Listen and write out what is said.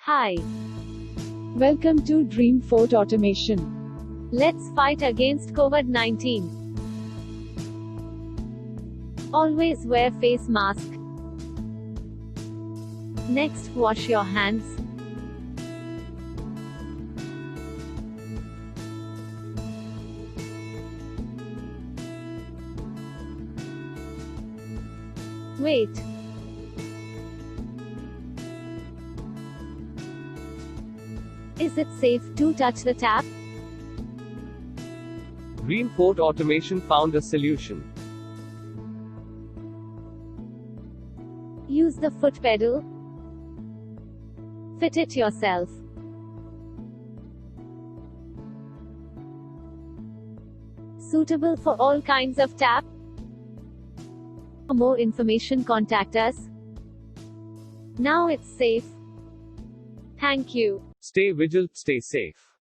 Hi, Welcome to Dreamfort Automation. let's fight against COVID-19. Always wear face mask. Next, wash your hands. Wait. Is it safe to touch the tap? Dreamfort Automation found a solution. Use the foot pedal. Fit it yourself. Suitable for all kinds of tap. For more information, contact us. Now it's safe. Thank you. Stay vigilant, stay safe.